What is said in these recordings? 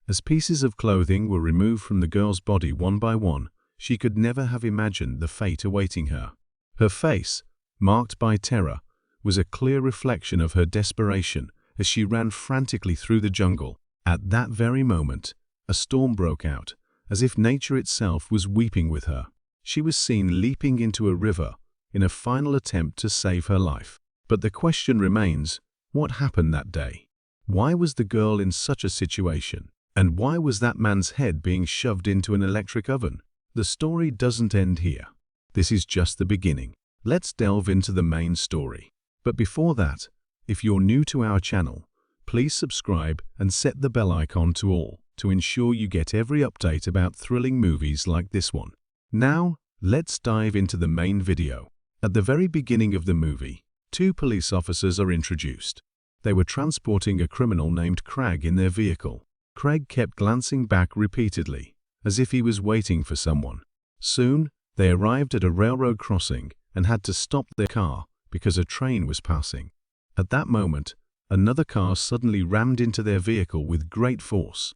As pieces of clothing were removed from the girl's body one by one, she could never have imagined the fate awaiting her. Her face, marked by terror, was a clear reflection of her desperation as she ran frantically through the jungle. At that very moment, a storm broke out, as if nature itself was weeping with her. She was seen leaping into a river in a final attempt to save her life. But the question remains, what happened that day? Why was the girl in such a situation? And why was that man's head being shoved into an electric oven? The story doesn't end here. This is just the beginning. Let's delve into the main story. But before that, if you're new to our channel, please subscribe and set the bell icon to all to ensure you get every update about thrilling movies like this one. Now, let's dive into the main video. At the very beginning of the movie, two police officers are introduced. They were transporting a criminal named Craig in their vehicle. Craig kept glancing back repeatedly, as if he was waiting for someone. Soon, they arrived at a railroad crossing and had to stop their car because a train was passing. At that moment, another car suddenly rammed into their vehicle with great force.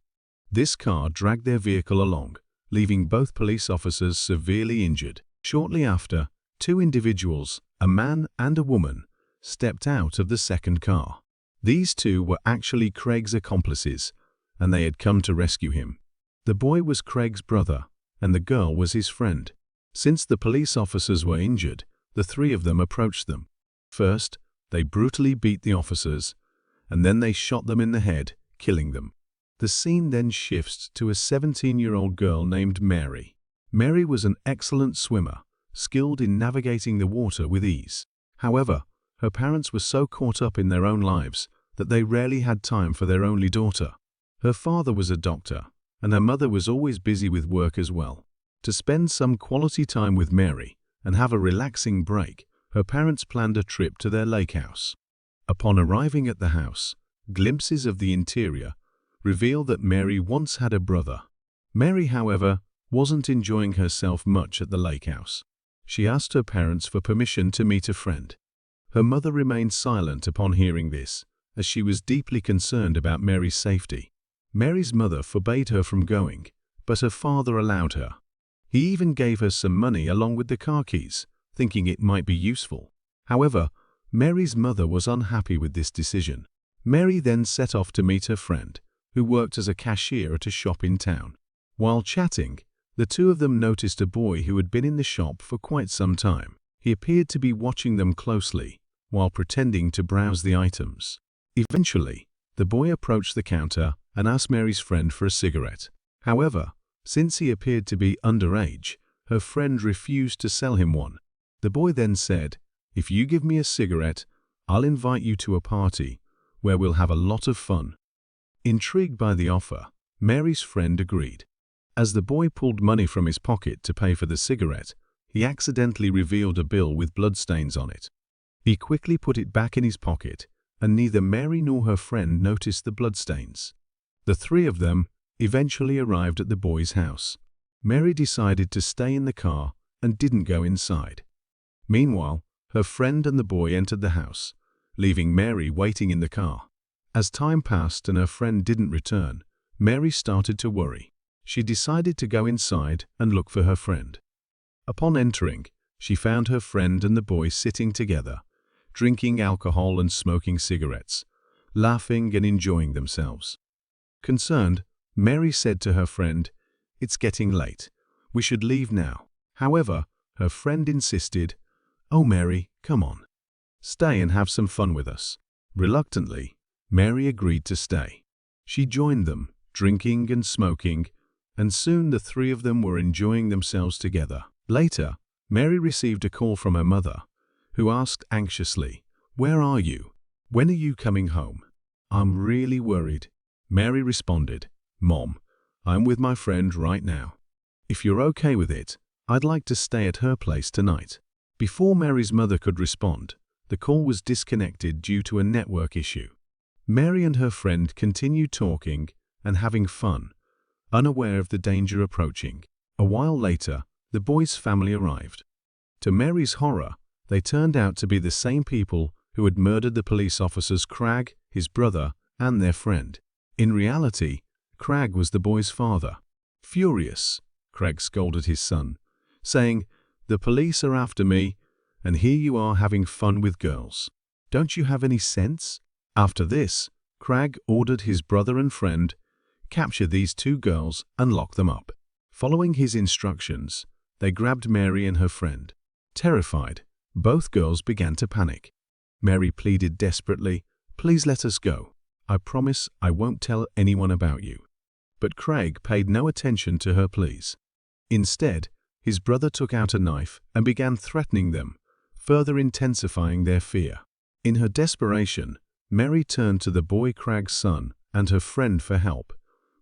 This car dragged their vehicle along, leaving both police officers severely injured. Shortly after, two individuals, a man and a woman, stepped out of the second car. These two were actually Craig's accomplices, and they had come to rescue him. The boy was Craig's brother, and the girl was his friend. Since the police officers were injured, the three of them approached them. First, they brutally beat the officers, and then they shot them in the head, killing them. The scene then shifts to a 17-year-old girl named Mary. Mary was an excellent swimmer, skilled in navigating the water with ease. However, her parents were so caught up in their own lives that they rarely had time for their only daughter. Her father was a doctor, and her mother was always busy with work as well. To spend some quality time with Mary and have a relaxing break, her parents planned a trip to their lake house. Upon arriving at the house, glimpses of the interior reveal that Mary once had a brother. Mary, however, wasn't enjoying herself much at the lake house. She asked her parents for permission to meet a friend. Her mother remained silent upon hearing this, as she was deeply concerned about Mary's safety. Mary's mother forbade her from going, but her father allowed her. He even gave her some money along with the car keys, thinking it might be useful. However, Mary's mother was unhappy with this decision. Mary then set off to meet her friend, who worked as a cashier at a shop in town. While chatting, the two of them noticed a boy who had been in the shop for quite some time. He appeared to be watching them closely, while pretending to browse the items. Eventually, the boy approached the counter and asked Mary's friend for a cigarette. However, since he appeared to be underage, her friend refused to sell him one. The boy then said, "If you give me a cigarette, I'll invite you to a party where we'll have a lot of fun." Intrigued by the offer, Mary's friend agreed. As the boy pulled money from his pocket to pay for the cigarette, he accidentally revealed a bill with bloodstains on it. He quickly put it back in his pocket, and neither Mary nor her friend noticed the bloodstains. The three of them eventually arrived at the boy's house. Mary decided to stay in the car and didn't go inside. Meanwhile, her friend and the boy entered the house, leaving Mary waiting in the car. As time passed and her friend didn't return, Mary started to worry. She decided to go inside and look for her friend. Upon entering, she found her friend and the boy sitting together, drinking alcohol and smoking cigarettes, laughing and enjoying themselves. Concerned, Mary said to her friend, "It's getting late. We should leave now." However, her friend insisted, "Oh Mary, come on. Stay and have some fun with us." Reluctantly, Mary agreed to stay. She joined them, drinking and smoking, and soon the three of them were enjoying themselves together. Later, Mary received a call from her mother, who asked anxiously, "Where are you? When are you coming home?" "I'm really worried." Mary responded, "Mom, I'm with my friend right now. If you're okay with it, I'd like to stay at her place tonight." Before Mary's mother could respond, the call was disconnected due to a network issue. Mary and her friend continued talking and having fun, unaware of the danger approaching. A while later, the boy's family arrived. To Mary's horror, they turned out to be the same people who had murdered the police officers Craig, his brother, and their friend. In reality, Crag was the boy's father. Furious, Crag scolded his son, saying, "The police are after me, and here you are having fun with girls. Don't you have any sense?" After this, Crag ordered his brother and friend, "Capture these two girls and lock them up." Following his instructions, they grabbed Mary and her friend. Terrified, both girls began to panic. Mary pleaded desperately, "Please let us go. I promise I won't tell anyone about you." But Crag paid no attention to her pleas. Instead, his brother took out a knife and began threatening them, further intensifying their fear. In her desperation, Mary turned to the boy Crag's son and her friend for help,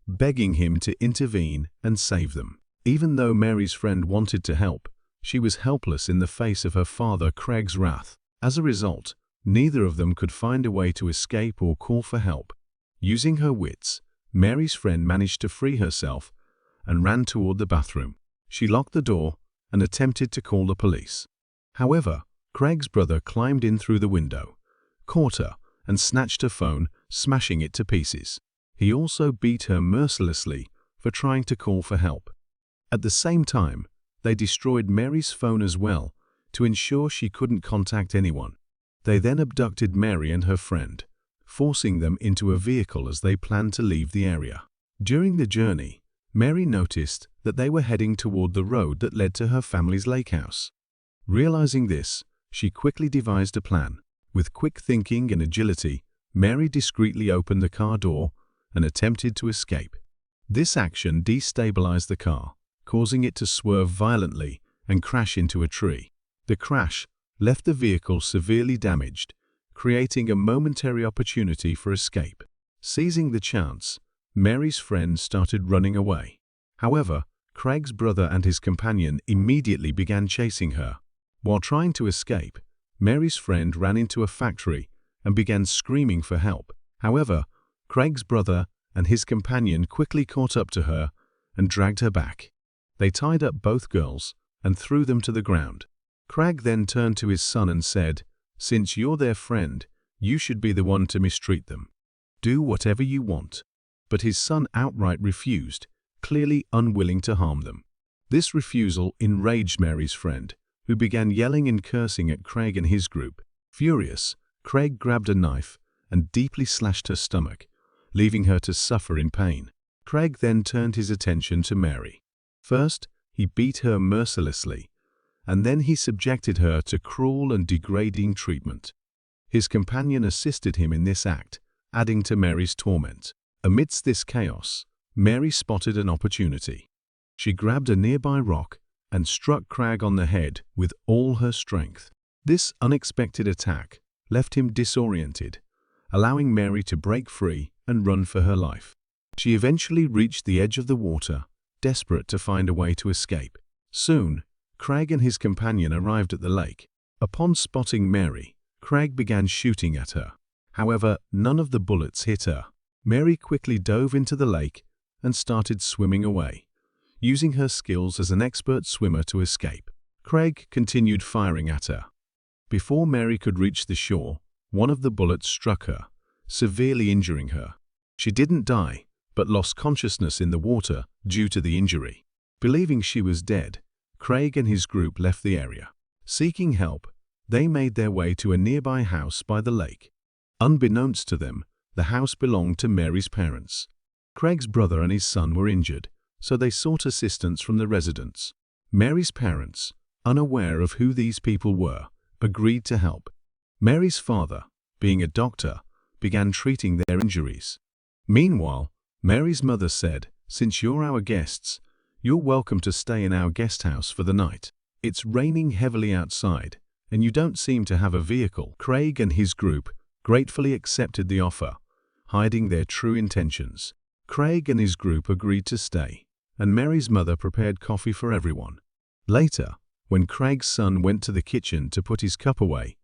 begging him to intervene and save them. Even though Mary's friend wanted to help, she was helpless in the face of her father Crag's wrath. As a result, neither of them could find a way to escape or call for help. Using her wits, Mary's friend managed to free herself and ran toward the bathroom. She locked the door and attempted to call the police. However, Crag's brother climbed in through the window, caught her, and snatched her phone, smashing it to pieces. He also beat her mercilessly for trying to call for help. At the same time, they destroyed Mary's phone as well to ensure she couldn't contact anyone. They then abducted Mary and her friend, forcing them into a vehicle as they planned to leave the area. During the journey, Mary noticed that they were heading toward the road that led to her family's lake house. Realizing this, she quickly devised a plan. With quick thinking and agility, Mary discreetly opened the car door and attempted to escape. This action destabilized the car, causing it to swerve violently and crash into a tree. The crash left the vehicle severely damaged, creating a momentary opportunity for escape. Seizing the chance, Mary's friend started running away. However, Crag's brother and his companion immediately began chasing her. While trying to escape, Mary's friend ran into a factory and began screaming for help. However, Crag's brother and his companion quickly caught up to her and dragged her back. They tied up both girls and threw them to the ground. Crag then turned to his son and said, "Since you're their friend, you should be the one to mistreat them. Do whatever you want." But his son outright refused, clearly unwilling to harm them. This refusal enraged Mary's friend, who began yelling and cursing at Crag and his group. Furious, Crag grabbed a knife and deeply slashed her stomach, leaving her to suffer in pain. Crag then turned his attention to Mary. First, he beat her mercilessly, and then he subjected her to cruel and degrading treatment. His companion assisted him in this act, adding to Mary's torment. Amidst this chaos, Mary spotted an opportunity. She grabbed a nearby rock and struck Crag on the head with all her strength. This unexpected attack left him disoriented, allowing Mary to break free and run for her life. She eventually reached the edge of the water, desperate to find a way to escape. Soon, Crag and his companion arrived at the lake. Upon spotting Mary, Crag began shooting at her. However, none of the bullets hit her. Mary quickly dove into the lake and started swimming away, using her skills as an expert swimmer to escape. Crag continued firing at her. Before Mary could reach the shore, one of the bullets struck her, severely injuring her. She didn't die, but lost consciousness in the water due to the injury. Believing she was dead, Crag and his group left the area. Seeking help, they made their way to a nearby house by the lake. Unbeknownst to them, the house belonged to Mary's parents. Crag's brother and his son were injured, so they sought assistance from the residents. Mary's parents, unaware of who these people were, agreed to help. Mary's father, being a doctor, began treating their injuries. Meanwhile, Mary's mother said, "Since you're our guests, you're welcome to stay in our guest house for the night. It's raining heavily outside, and you don't seem to have a vehicle." Crag and his group gratefully accepted the offer, hiding their true intentions. Crag and his group agreed to stay, and Mary's mother prepared coffee for everyone. Later, when Crag's son went to the kitchen to put his cup away,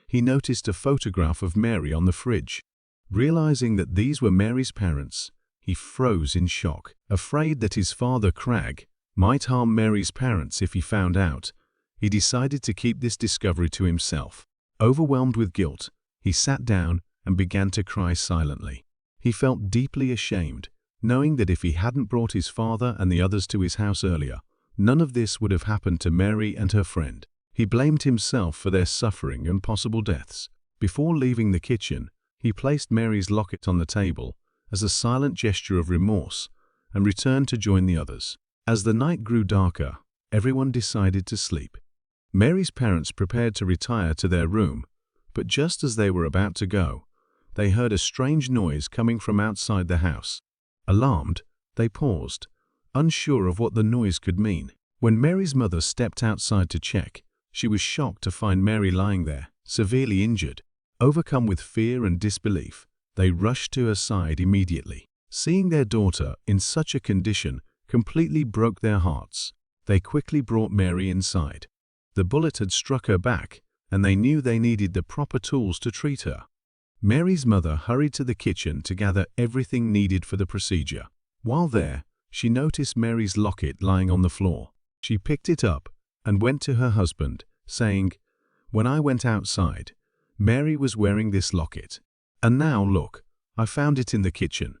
he noticed a photograph of Mary on the fridge. Realizing that these were Mary's parents, he froze in shock. Afraid that his father, Crag, might harm Mary's parents if he found out, he decided to keep this discovery to himself. Overwhelmed with guilt, he sat down and began to cry silently. He felt deeply ashamed, knowing that if he hadn't brought his father and the others to his house earlier, none of this would have happened to Mary and her friend. He blamed himself for their suffering and possible deaths. Before leaving the kitchen, he placed Mary's locket on the table as a silent gesture of remorse and returned to join the others. As the night grew darker, everyone decided to sleep. Mary's parents prepared to retire to their room, but just as they were about to go, they heard a strange noise coming from outside the house. Alarmed, they paused, unsure of what the noise could mean. When Mary's mother stepped outside to check, she was shocked to find Mary lying there, severely injured. Overcome with fear and disbelief, they rushed to her side immediately. Seeing their daughter in such a condition completely broke their hearts. They quickly brought Mary inside. The bullet had struck her back, and they knew they needed the proper tools to treat her. Mary's mother hurried to the kitchen to gather everything needed for the procedure. While there, she noticed Mary's locket lying on the floor. She picked it up and went to her husband, saying, "When I went outside, Mary was wearing this locket. And now look, I found it in the kitchen."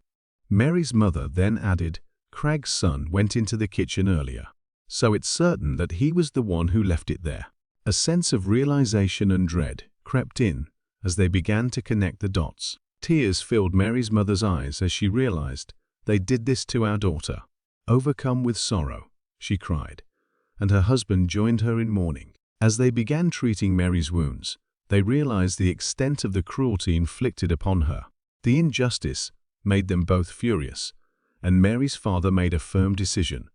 Mary's mother then added, "Craig's son went into the kitchen earlier, so it's certain that he was the one who left it there." A sense of realization and dread crept in as they began to connect the dots. Tears filled Mary's mother's eyes as she realized, "They did this to our daughter." Overcome with sorrow, she cried, and her husband joined her in mourning. As they began treating Mary's wounds, they realized the extent of the cruelty inflicted upon her. The injustice made them both furious, and Mary's father made a firm decision.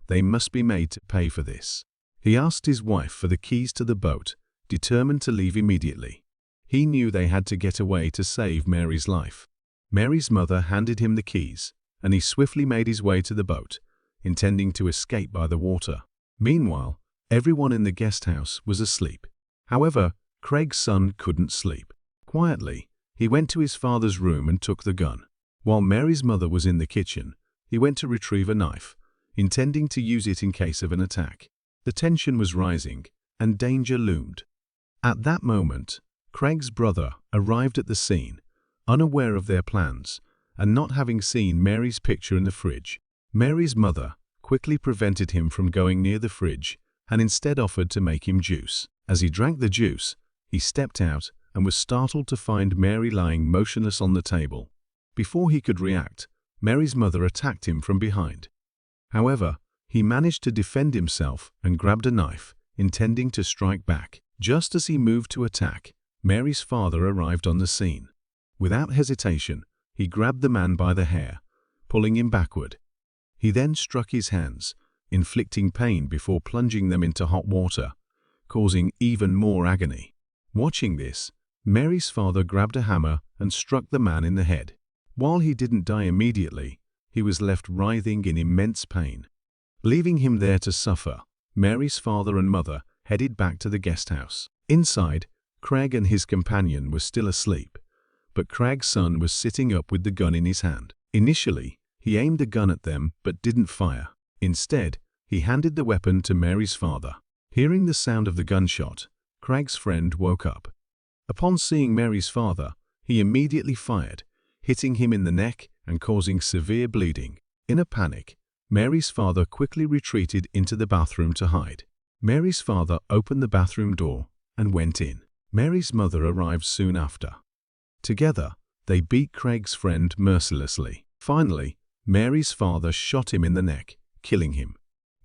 They must be made to pay for this. He asked his wife for the keys to the boat, determined to leave immediately. He knew they had to get away to save Mary's life. Mary's mother handed him the keys, and he swiftly made his way to the boat, intending to escape by the water. Meanwhile, everyone in the guest house was asleep. However, Craig's son couldn't sleep. Quietly, he went to his father's room and took the gun. While Mary's mother was in the kitchen, he went to retrieve a knife, intending to use it in case of an attack. The tension was rising, and danger loomed. At that moment, Craig's brother arrived at the scene, unaware of their plans, and not having seen Mary's picture in the fridge. Mary's mother quickly prevented him from going near the fridge and instead offered to make him juice. As he drank the juice, he stepped out and was startled to find Mary lying motionless on the table. Before he could react, Mary's mother attacked him from behind. However, he managed to defend himself and grabbed a knife, intending to strike back. Just as he moved to attack, Mary's father arrived on the scene. Without hesitation, he grabbed the man by the hair, pulling him backward. He then struck his hands, inflicting pain before plunging them into hot water, causing even more agony. Watching this, Mary's father grabbed a hammer and struck the man in the head. While he didn't die immediately, he was left writhing in immense pain. Leaving him there to suffer, Mary's father and mother headed back to the guest house. Inside, Craig and his companion were still asleep, but Craig's son was sitting up with the gun in his hand. Initially, he aimed the gun at them but didn't fire. Instead, he handed the weapon to Mary's father. Hearing the sound of the gunshot, Craig's friend woke up. Upon seeing Mary's father, he immediately fired, hitting him in the neck and causing severe bleeding. In a panic, Mary's father quickly retreated into the bathroom to hide. Mary's father opened the bathroom door and went in. Mary's mother arrived soon after. Together, they beat Craig's friend mercilessly. Finally, Mary's father shot him in the neck, killing him.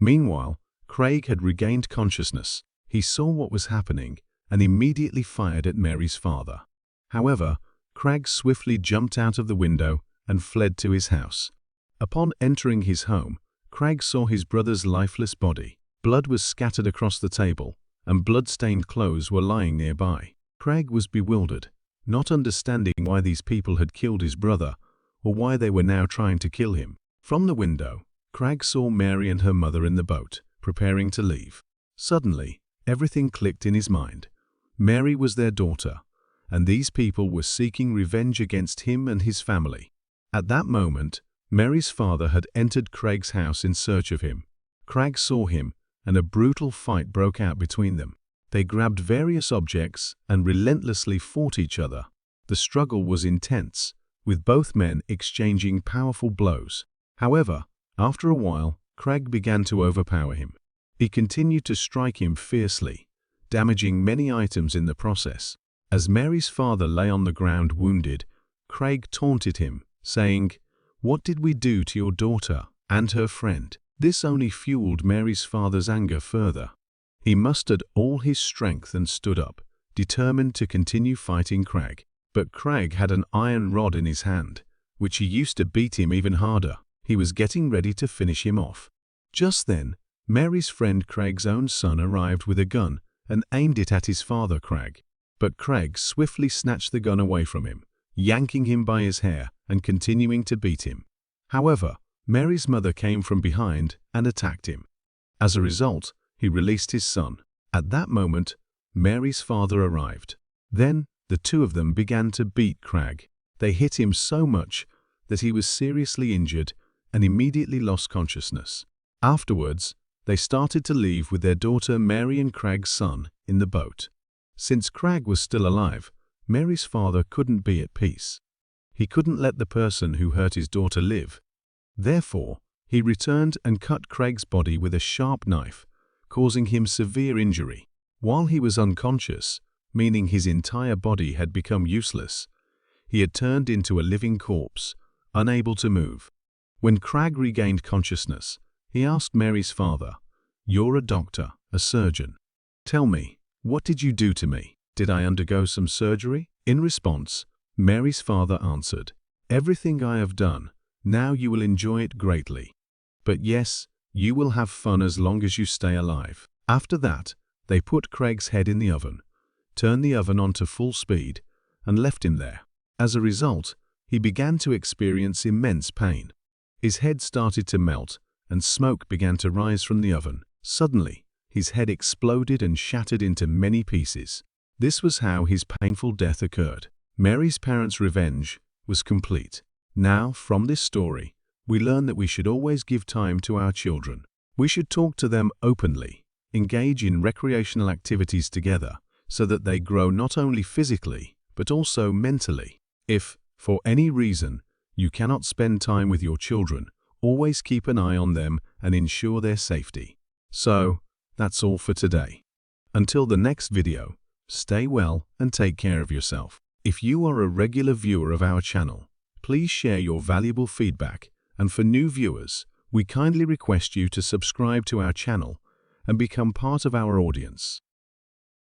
Meanwhile, Craig had regained consciousness. He saw what was happening and immediately fired at Mary's father. However, Craig swiftly jumped out of the window and fled to his house. Upon entering his home, Craig saw his brother's lifeless body. Blood was scattered across the table, and blood-stained clothes were lying nearby. Craig was bewildered, not understanding why these people had killed his brother or why they were now trying to kill him. From the window, Craig saw Mary and her mother in the boat, preparing to leave. Suddenly, everything clicked in his mind. Mary was their daughter, and these people were seeking revenge against him and his family. At that moment, Mary's father had entered Craig's house in search of him. Craig saw him, and a brutal fight broke out between them. They grabbed various objects and relentlessly fought each other. The struggle was intense, with both men exchanging powerful blows. However, after a while, Craig began to overpower him. He continued to strike him fiercely, damaging many items in the process. As Mary's father lay on the ground wounded, Craig taunted him, saying, "What did we do to your daughter and her friend?" This only fueled Mary's father's anger further. He mustered all his strength and stood up, determined to continue fighting Craig. But Craig had an iron rod in his hand, which he used to beat him even harder. He was getting ready to finish him off. Just then, Mary's friend Craig's own son arrived with a gun and aimed it at his father Craig. But Craig swiftly snatched the gun away from him, yanking him by his hair and continuing to beat him. However, Mary's mother came from behind and attacked him. As a result, he released his son. At that moment, Mary's father arrived. Then, the two of them began to beat Craig. They hit him so much that he was seriously injured and immediately lost consciousness. Afterwards, they started to leave with their daughter Mary and Craig's son in the boat. Since Craig was still alive, Mary's father couldn't be at peace. He couldn't let the person who hurt his daughter live. Therefore, he returned and cut Craig's body with a sharp knife, causing him severe injury. While he was unconscious, meaning his entire body had become useless, he had turned into a living corpse, unable to move. When Craig regained consciousness, he asked Mary's father, "You're a doctor, a surgeon. Tell me, what did you do to me? Did I undergo some surgery?" In response, Mary's father answered, "Everything I have done. Now you will enjoy it greatly. But yes, you will have fun as long as you stay alive." After that, they put Craig's head in the oven, turned the oven on to full speed, and left him there. As a result, he began to experience immense pain. His head started to melt, and smoke began to rise from the oven. Suddenly, his head exploded and shattered into many pieces. This was how his painful death occurred. Mary's parents' revenge was complete. Now, from this story, we learn that we should always give time to our children. We should talk to them openly, engage in recreational activities together, so that they grow not only physically, but also mentally. If, for any reason, you cannot spend time with your children, always keep an eye on them and ensure their safety. So, that's all for today. Until the next video, stay well and take care of yourself. If you are a regular viewer of our channel, please share your valuable feedback, and for new viewers, we kindly request you to subscribe to our channel and become part of our audience.